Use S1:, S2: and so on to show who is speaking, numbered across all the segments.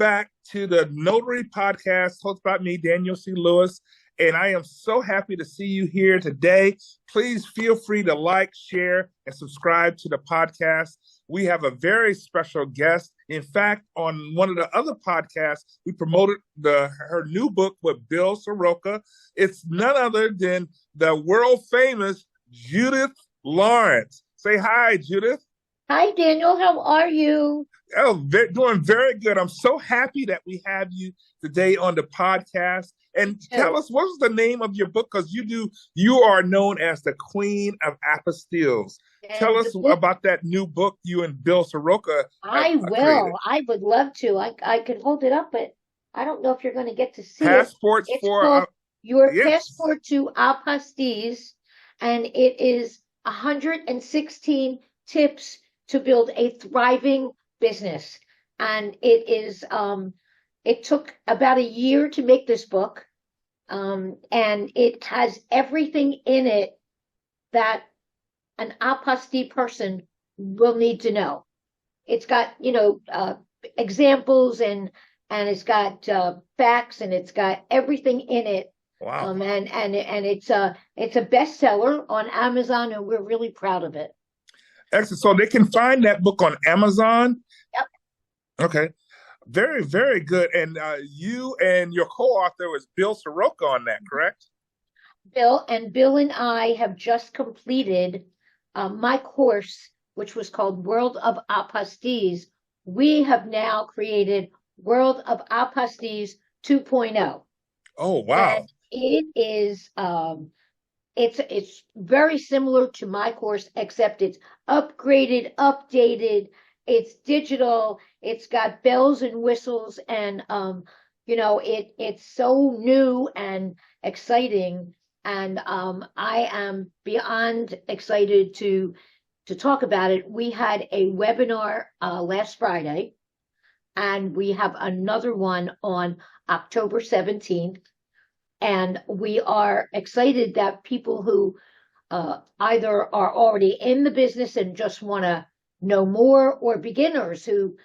S1: back to the Notary Podcast, hosted by me, Daniel C. Lewis. And I am so happy to see you here today. Please feel free to like, share, and subscribe to the podcast. We have a very special guest. In fact, on one of the other podcasts, we promoted her new book with Bill Soroka. It's none other than the world famous Judith Lawrence. Say hi, Judith.
S2: Hi, Daniel. How are you?
S1: Oh, doing very good. I'm so happy that we have you today on the podcast. And tell us, what was the name of your book? Because you are known as the Queen of Apostilles. Tell us about that new book you and Bill Soroka
S2: I will. Created. I would love to. I could hold it up, but I don't know if you're going to get to see
S1: Passports
S2: it. It's
S1: for
S2: called Your Passport to Apostilles, and it is 116 tips to build a thriving business. And it is it took about a year to make this book, and it has everything in it that an apostille person will need to know. It's got examples and it's got facts, and it's got everything in it.
S1: Wow.
S2: And it's a bestseller on Amazon, and we're really proud of it.
S1: Excellent. So they can find that book on Amazon?
S2: Yep.
S1: Okay. Very, very good. And you and your co-author was Bill Soroka on that, correct?
S2: Bill and I have just completed my course, which was called World of Apostilles. We have now created World of Apostilles 2.0.
S1: Oh, wow.
S2: And it is it's very similar to my course, except it's upgraded, updated, it's digital, it's got bells and whistles, and it's so new and exciting. And I am beyond excited to talk about it. We had a webinar last Friday, and we have another one on October 17th. And we are excited that people who either are already in the business and just want to know more, or beginners who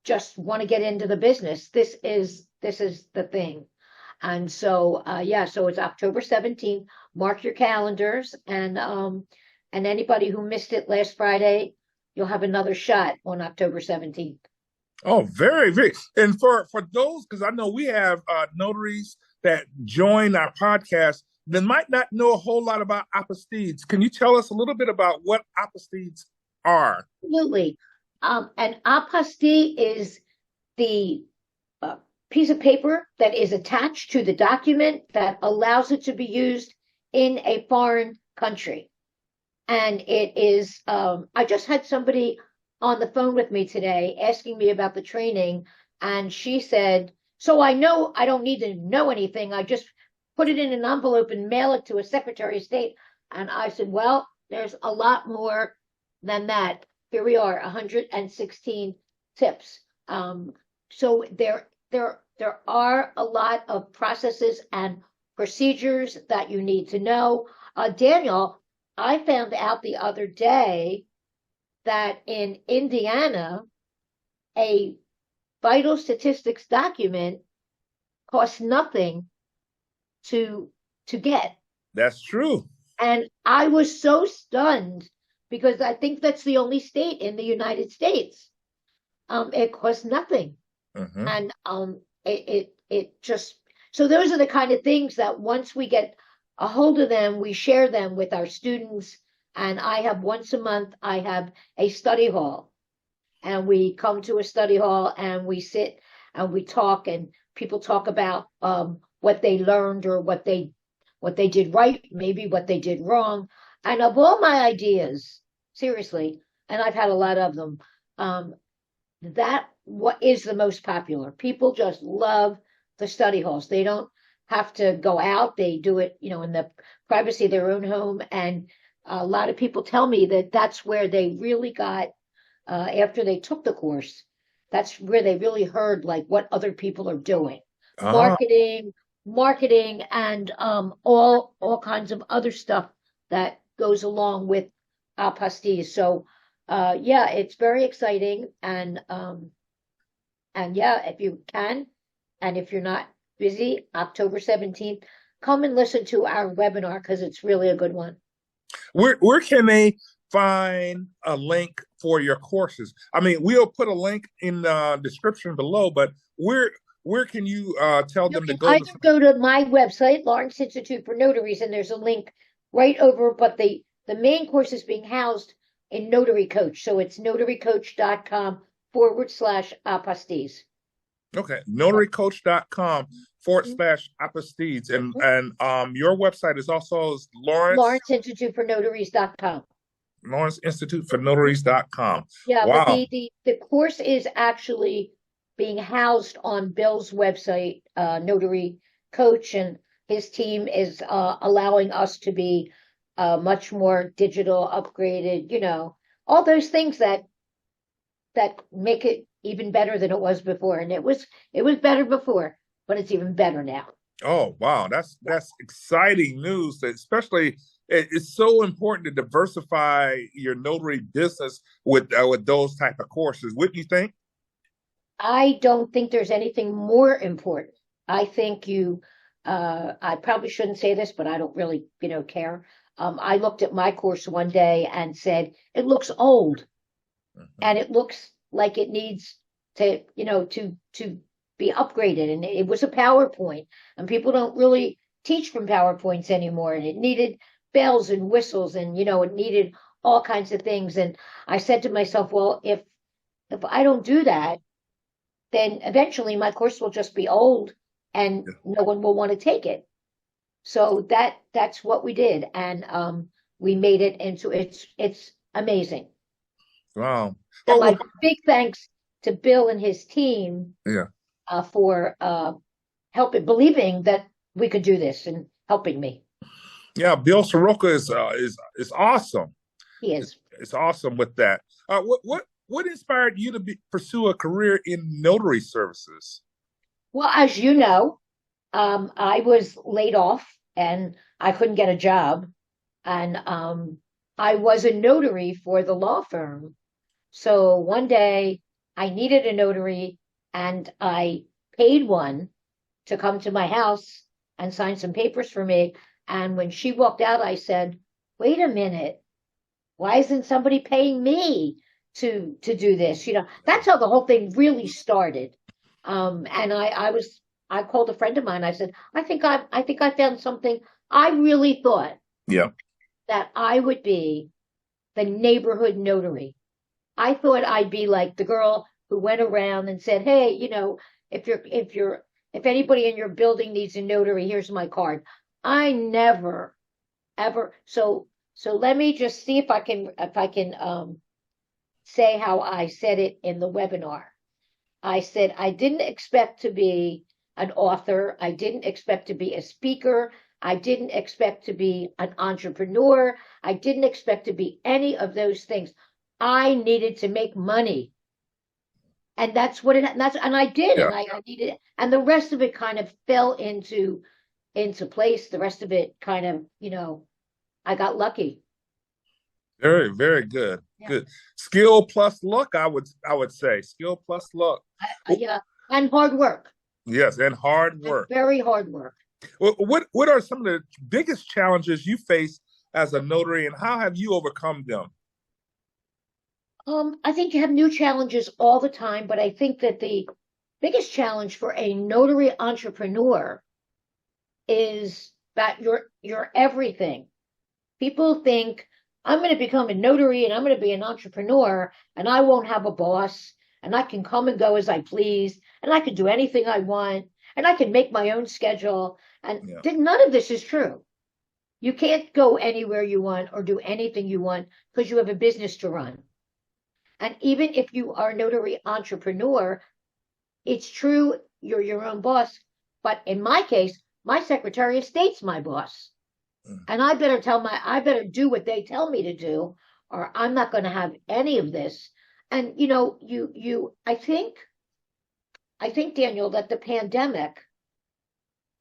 S2: just want to get into the business, this is the thing. And so so it's October 17th. Mark your calendars, and anybody who missed it last Friday, you'll have another shot on October 17th.
S1: Oh, very, very. And for those, because I know we have notaries that join our podcast that might not know a whole lot about apostilles. Can you tell us a little bit about what apostilles are?
S2: Absolutely. An apostille is the piece of paper that is attached to the document that allows it to be used in a foreign country. And it is, I just had somebody on the phone with me today asking me about the training, and she said, so I know I don't need to know anything. I just put it in an envelope and mail it to a Secretary of State. And I said, well, there's a lot more than that. Here we are, 116 tips. So there are a lot of processes and procedures that you need to know. Daniel, I found out the other day that in Indiana, a vital statistics document costs nothing to get.
S1: That's true.
S2: And I was so stunned, because I think that's the only state in the United States. It costs nothing.
S1: Mm-hmm.
S2: And it just, so those are the kind of things that once we get a hold of them, we share them with our students. And I have once a month, I have a study hall, and we come to a study hall and we sit and we talk, and people talk about what they learned, or what they did right, maybe what they did wrong. And of all my ideas, seriously, and I've had a lot of them, that what is the most popular. People just love the study halls. They don't have to go out. They do it, in the privacy of their own home. And a lot of people tell me that that's where they really got, after they took the course, that's where they really heard like what other people are doing. Marketing, and all kinds of other stuff that goes along with apostilles. So it's very exciting, and And yeah, if you can, and if you're not busy, October 17th, come and listen to our webinar because it's really a good one.
S1: Where can they find a link for your courses? I mean, we'll put a link in the description below, but where can you tell them to go?
S2: Either go to my website, Lawrence Institute for Notaries, and there's a link right over, but the main course is being housed in Notary Coach. So it's notarycoach.com/apostilles.
S1: Okay, notarycoach.com/apostilles. And your website is also
S2: Lawrence Institute for Notaries.com.
S1: LawrenceInstituteForNotaries.com.
S2: Yeah,
S1: wow.
S2: But the course is actually being housed on Bill's website, Notary Coach, and his team is allowing us to be much more digital, upgraded, all those things that make it even better than it was before. And it was better before, but it's even better now.
S1: Oh, wow. That's exciting news, especially it's so important to diversify your notary business with those type of courses. Wouldn't you think?
S2: I don't think there's anything more important. I think I probably shouldn't say this, but I don't really, care. I looked at my course one day and said, it looks old and it looks like it needs to, to be upgraded. And it was a PowerPoint, and people don't really teach from PowerPoints anymore. And it needed bells and whistles, and, it needed all kinds of things. And I said to myself, well, if I don't do that, then eventually my course will just be old and no one will want to take it. So that's what we did. And we made it into, it's amazing.
S1: Wow.
S2: And my big thanks to Bill and his team for believing that we could do this and helping me.
S1: Yeah, Bill Soroka is awesome.
S2: He is.
S1: It's awesome with that. What inspired you to pursue a career in notary services?
S2: Well, as you know, I was laid off and I couldn't get a job. And I was a notary for the law firm. So one day I needed a notary and I paid one to come to my house and sign some papers for me. And when she walked out, I said, wait a minute, why isn't somebody paying me to do this? That's how the whole thing really started. And I called a friend of mine. I said, I think I found something. I really thought that I would be the neighborhood notary. I thought I'd be like the girl who went around and said, hey, if anybody in your building needs a notary, here's my card. I never, ever. So let me just see if I can say how I said it in the webinar. I said, I didn't expect to be an author. I didn't expect to be a speaker. I didn't expect to be an entrepreneur. I didn't expect to be any of those things. I needed to make money. And that's what and I did. Yeah. And I needed it. And the rest of it kind of fell into place. The rest of it kind of, I got lucky.
S1: Very, very good. Yeah. Good. Skill plus luck, I would say. Skill plus luck.
S2: Yeah. And hard work.
S1: Yes, and hard work.
S2: And very hard work.
S1: Well, what are some of the biggest challenges you face as a notary, and how have you overcome them?
S2: I think you have new challenges all the time, but I think that the biggest challenge for a notary entrepreneur is that you're everything. People think, I'm going to become a notary and I'm going to be an entrepreneur and I won't have a boss and I can come and go as I please and I can do anything I want and I can make my own schedule. And none of this is true. You can't go anywhere you want or do anything you want because you have a business to run. And even if you are a notary entrepreneur, it's true, you're your own boss. But in my case, my Secretary of State's my boss. And I better do what they tell me to do, or I'm not going to have any of this. And, I think, Daniel, that the pandemic,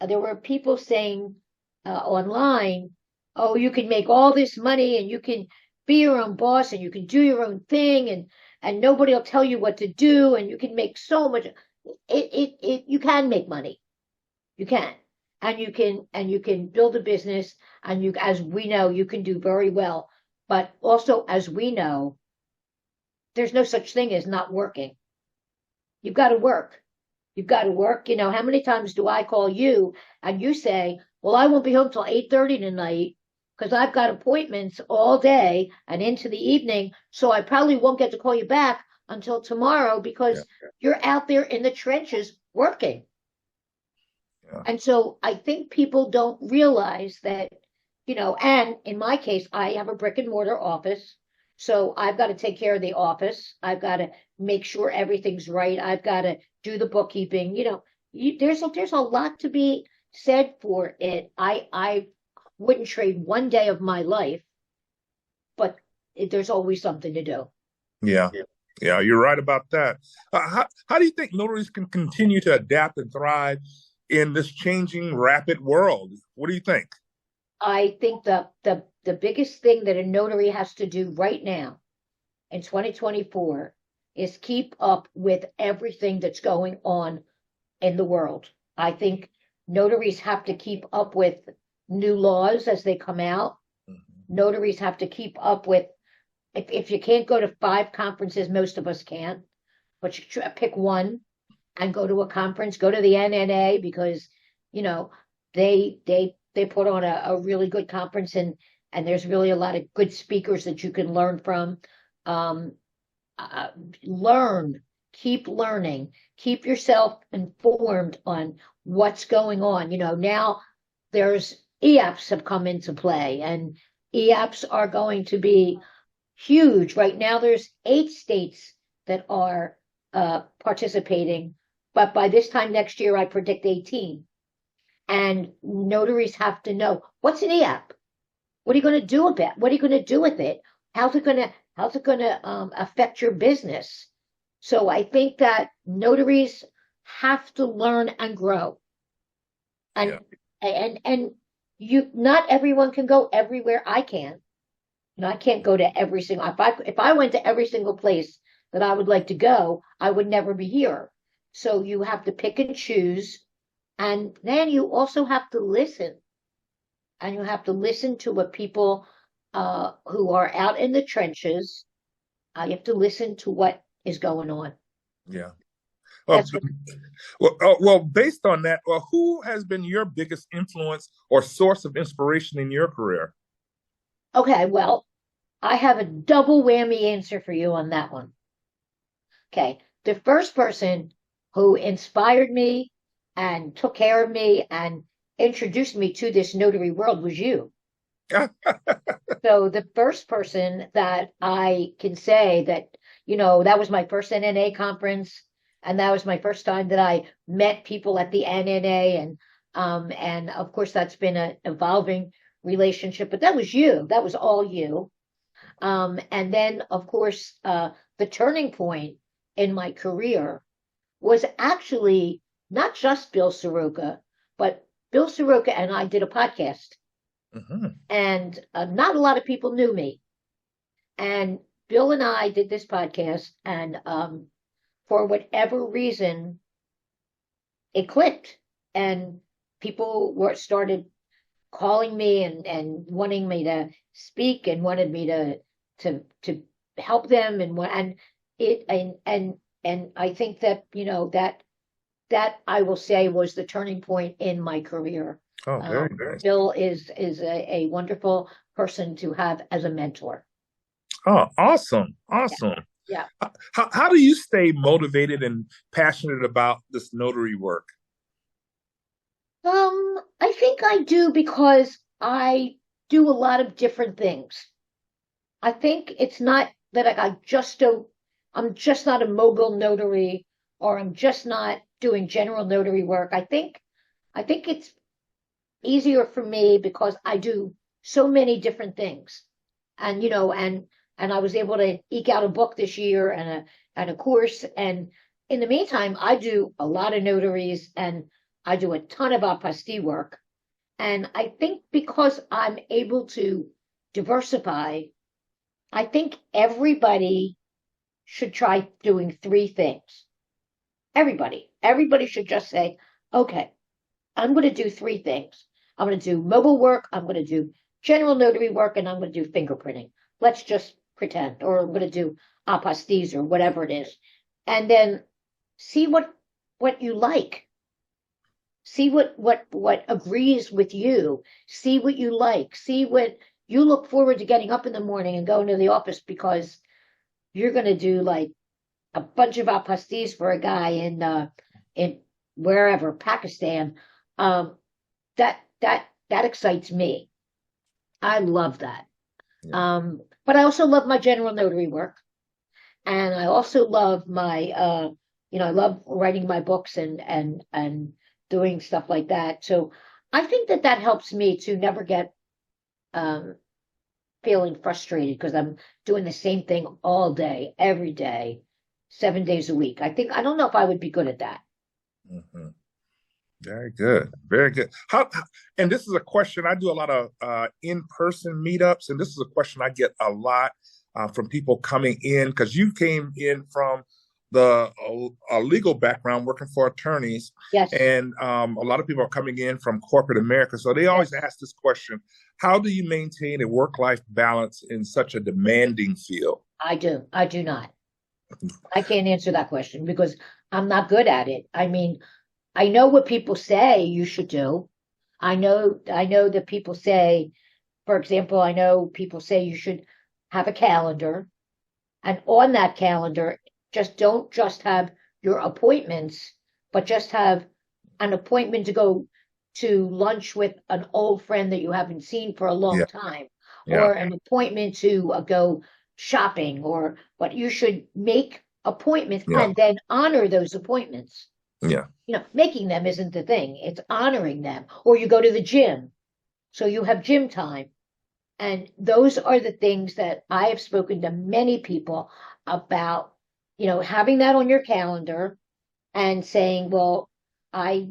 S2: there were people saying online, oh, you can make all this money and you can be your own boss and you can do your own thing and nobody will tell you what to do, and you can make so much. You can make money. You can. And you can build a business, and as we know, you can do very well. But also, as we know, there's no such thing as not working. You've got to work. You've got to work. How many times do I call you and you say, well, I won't be home till 8:30 tonight because I've got appointments all day and into the evening, so I probably won't get to call you back until tomorrow because you're out there in the trenches working. Yeah. And so I think people don't realize that, and in my case, I have a brick and mortar office. So I've got to take care of the office. I've got to make sure everything's right. I've got to do the bookkeeping. There's a lot to be said for it. I wouldn't trade one day of my life, but there's always something to do.
S1: Yeah, you're right about that. How do you think notaries can continue to adapt and thrive in this changing, rapid world? What do you think?
S2: I think the biggest thing that a notary has to do right now in 2024 is keep up with everything that's going on in the world. I think notaries have to keep up with new laws as they come out. Mm-hmm. Notaries have to keep up with, if you can't go to 5 conferences, most of us can't, but you pick one and go to a conference, go to the NNA, because, they put on a really good conference, and there's really a lot of good speakers that you can learn from. Keep learning, keep yourself informed on what's going on. Now there's EAPs have come into play, and EAPs are going to be huge. Right now there's 8 states that are participating, but by this time next year, I predict 18. And notaries have to know, what's an EAP? What are you going to do about it? What are you going to do with it? How's it going to affect your business? So I think that notaries have to learn and grow. And not everyone can go everywhere. I can. I can't go to every single. If I went to every single place that I would like to go, I would never be here. So you have to pick and choose. And then you also have to listen. And you have to listen to what people who are out in the trenches, you have to listen to what is going on.
S1: Yeah. Well, based on that, who has been your biggest influence or source of inspiration in your career?
S2: Okay, well, I have a double whammy answer for you on that one. Okay, the first person who inspired me and took care of me and introduced me to this notary world was you. So the first person that I can say that, that was my first NNA conference, and that was my first time that I met people at the NNA, and of course that's been an evolving relationship, but that was you. That was all you. And then, of course, the turning point in my career was actually not just Bill Soroka, but Bill Soroka and I did a podcast. Mm-hmm. And not a lot of people knew me. And Bill and I did this podcast, and for whatever reason, it clicked. And people started calling me and wanting me to speak and wanted me to help them, and I think that that I will say was the turning point in my career.
S1: Oh, very nice.
S2: Bill is a wonderful person to have as a mentor.
S1: Oh, awesome.
S2: Yeah.
S1: How do you stay motivated and passionate about this notary work?
S2: I think I do because I do a lot of different things. I think it's not that I'm just not a mobile notary, or I'm just not doing general notary work. I think it's easier for me because I do so many different things. And, and I was able to eke out a book this year and a course. And in the meantime, I do a lot of notaries, and I do a ton of apostille work. And I think because I'm able to diversify, I think everybody should try doing 3 things. Everybody should just say, okay, I'm going to do 3 things. I'm going to do mobile work, I'm going to do general notary work, and I'm going to do fingerprinting. Let's just pretend, or I'm going to do apostilles or whatever it is. And then see what you like. See what agrees with you. See what you like. See what you look forward to getting up in the morning and going to the office because you're going to do like a bunch of apostilles for a guy in wherever, Pakistan. That excites me. I love that.
S1: Yeah.
S2: But I also love my general notary work, and I also love my I love writing my books and doing stuff like that. So I think that helps me to never get feeling frustrated because I'm doing the same thing all day, every day, 7 days a week. I don't know if I would be good at that.
S1: Mm-hmm. Very good. Very good. And this is a question, I do a lot of in-person meetups, and this is a question I get a lot from people coming in, because you came in from the legal background working for attorneys.
S2: Yes.
S1: And a lot of people are coming in from corporate America. So they always ask this question: how do you maintain a work-life balance in such a demanding field?
S2: I do not. I can't answer that question because I'm not good at it. I mean, I know what people say you should do. I know that people say, for example, I know people say you should have a calendar, and on that calendar, don't just have your appointments, but just have an appointment to go to lunch with an old friend that you haven't seen for a long time, or an appointment to go shopping, but you should make appointments and then honor those appointments.
S1: Yeah.
S2: Making them isn't the thing. It's honoring them. Or you go to the gym. So you have gym time. And those are the things that I have spoken to many people about, having that on your calendar and saying, well, I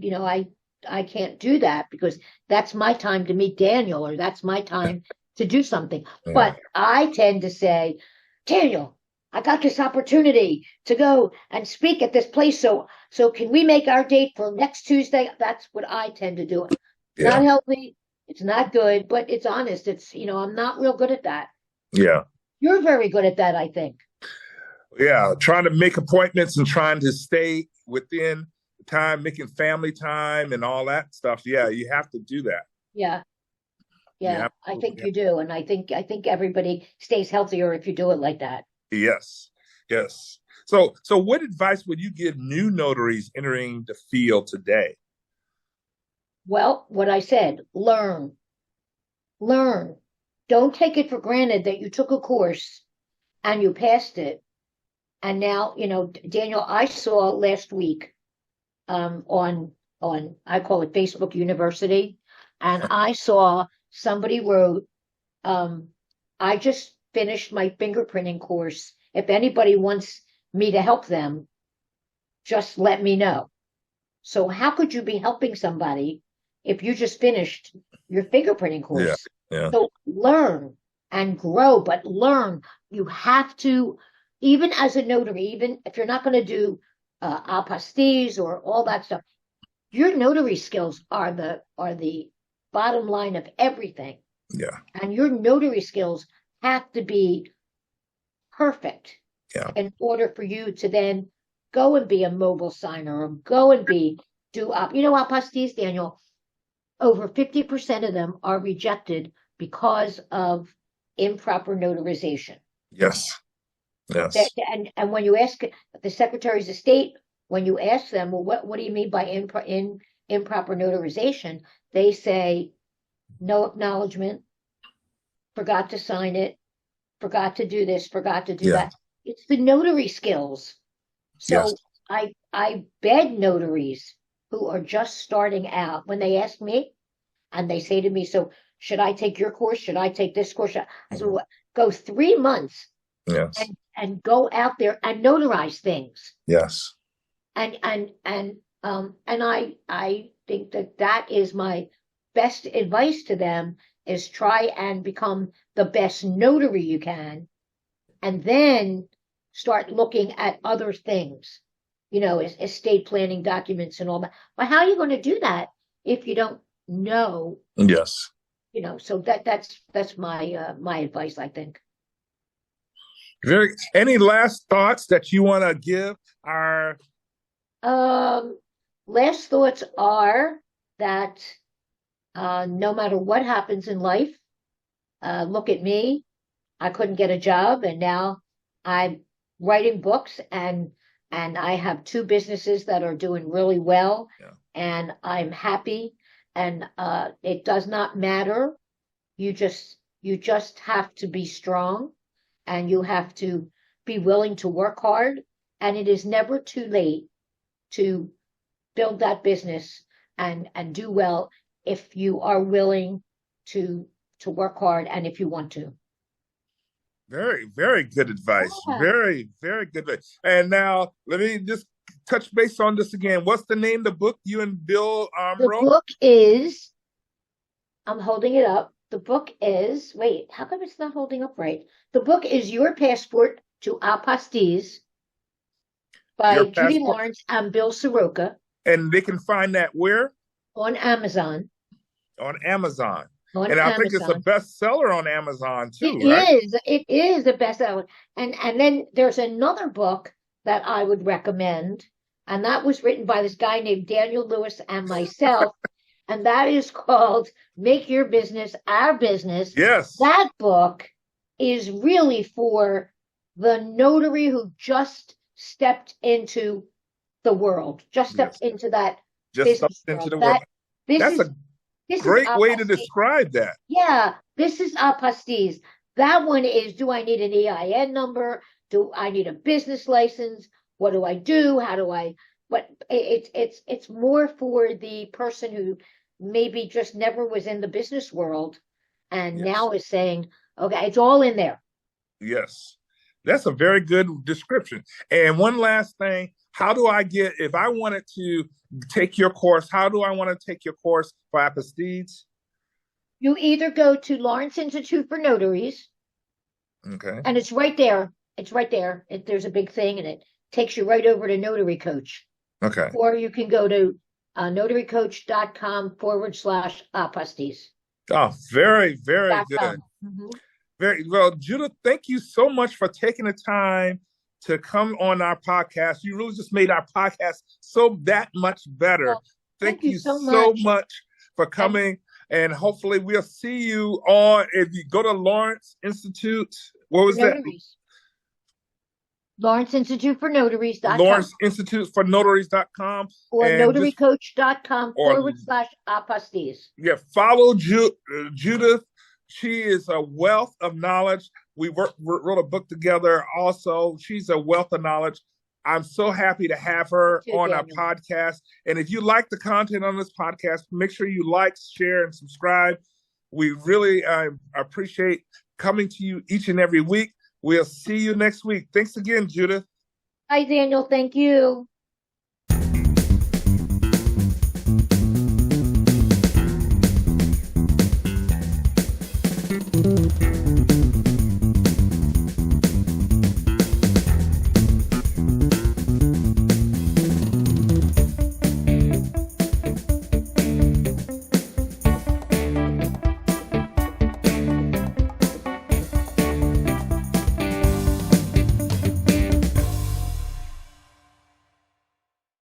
S2: can't do that because that's my time to meet Daniel, or that's my time to do something. Yeah. But I tend to say, Daniel, I got this opportunity to go and speak at this place. So can we make our date for next Tuesday? That's what I tend to do. It's not healthy. It's not good, but it's honest. It's, I'm not real good at that.
S1: Yeah.
S2: You're very good at that, I think.
S1: Yeah. Trying to make appointments and trying to stay within time, making family time and all that stuff. Yeah. You have to do that.
S2: Yeah. Yeah. I think you do. And I think everybody stays healthier if you do it like that.
S1: Yes. Yes. So what advice would you give new notaries entering the field today?
S2: Well, what I said, learn. Don't take it for granted that you took a course and you passed it. And now, Daniel, I saw last week on I call it Facebook University, and I saw somebody wrote, I just finished my fingerprinting course. If anybody wants me to help them, just let me know. So how could you be helping somebody if you just finished your fingerprinting course?
S1: Yeah.
S2: So learn and grow, but learn. You have to, even as a notary, even if you're not going to do apostilles or all that stuff, your notary skills are the bottom line of everything.
S1: Yeah.
S2: And your notary skills have to be perfect in order for you to then go and be a mobile signer or go and do apostilles, Daniel. Over 50% of them are rejected because of improper notarization.
S1: Yes.
S2: And when you ask the secretaries of state, when you ask them, well, what do you mean by improper notarization? They say no acknowledgement, forgot to sign it, forgot to do this, forgot to do that. It's the notary skills. So I beg notaries who are just starting out, when they ask me and they say to me, so should I take your course? Should I take this course? I said, well, go 3 months and go out there and notarize things.
S1: Yes.
S2: And I think that is my best advice to them, is try and become the best notary you can, and then start looking at other things, estate planning documents and all that. But how are you going to do that if you don't know?
S1: Yes.
S2: So that's my advice, I think.
S1: Any last thoughts that you want to give our
S2: last thoughts are that no matter what happens in life, look at me. I couldn't get a job, and now I'm writing books, and I have 2 businesses that are doing really well, and I'm happy. And it does not matter. You just have to be strong, and you have to be willing to work hard. And it is never too late to build that business and do well if you are willing to work hard and if you want to.
S1: Very, very good advice.
S2: Yeah.
S1: Very, very good advice. And now let me just touch base on this again. What's the name of the book you and Bill
S2: The
S1: wrote?
S2: book is, I'm holding it up. The book is, wait, how come it's not holding up right? The book is Your Passport to Apostates by Judith Lawrence and Bill Soroka.
S1: And they can find that where?
S2: On Amazon.
S1: On Amazon.
S2: On
S1: and I
S2: Amazon.
S1: think it's a bestseller on Amazon too,
S2: It is a bestseller. And then there's another book that I would recommend, and that was written by this guy named Daniel Lewis and myself, and that is called Make Your Business Our Business.
S1: Yes.
S2: That book is really for the notary who just stepped into the world, just stepped into that business world.
S1: That's a great way to describe that.
S2: Yeah, this is apostates. That one is, do I need an EIN number? Do I need a business license? What do I do? How do I, but it's more for the person who maybe just never was in the business world and now is saying, okay, it's all in there.
S1: Yes. That's a very good description. And one last thing, how do I get, if I wanted to take your course, how do I want to take your course for apostates?
S2: You either go to Lawrence Institute for Notaries.
S1: Okay.
S2: And it's right there. It's right there. There's a big thing, and it takes you right over to Notary Coach.
S1: Okay.
S2: Or you can go to notarycoach.com/apostates.
S1: Oh, very, very good.
S2: Mm-hmm.
S1: Very well, Judith, thank you so much for taking the time to come on our podcast. You really just made our podcast so that much better.
S2: Well, thank you so
S1: much for coming. And hopefully we'll see you on, if you go to Lawrence Institute, what was that?
S2: Lawrence Institute for Notaries.com.
S1: Lawrence Institute for Notaries.com.
S2: Or notarycoach.com/apostates.
S1: Yeah, follow Judith. She is a wealth of knowledge. We wrote a book together also. She's a wealth of knowledge. I'm so happy to have her on our podcast. And if you like the content on this podcast, make sure you like, share, and subscribe. We really appreciate coming to you each and every week. We'll see you next week. Thanks again, Judith.
S2: Hi, Daniel. Thank you.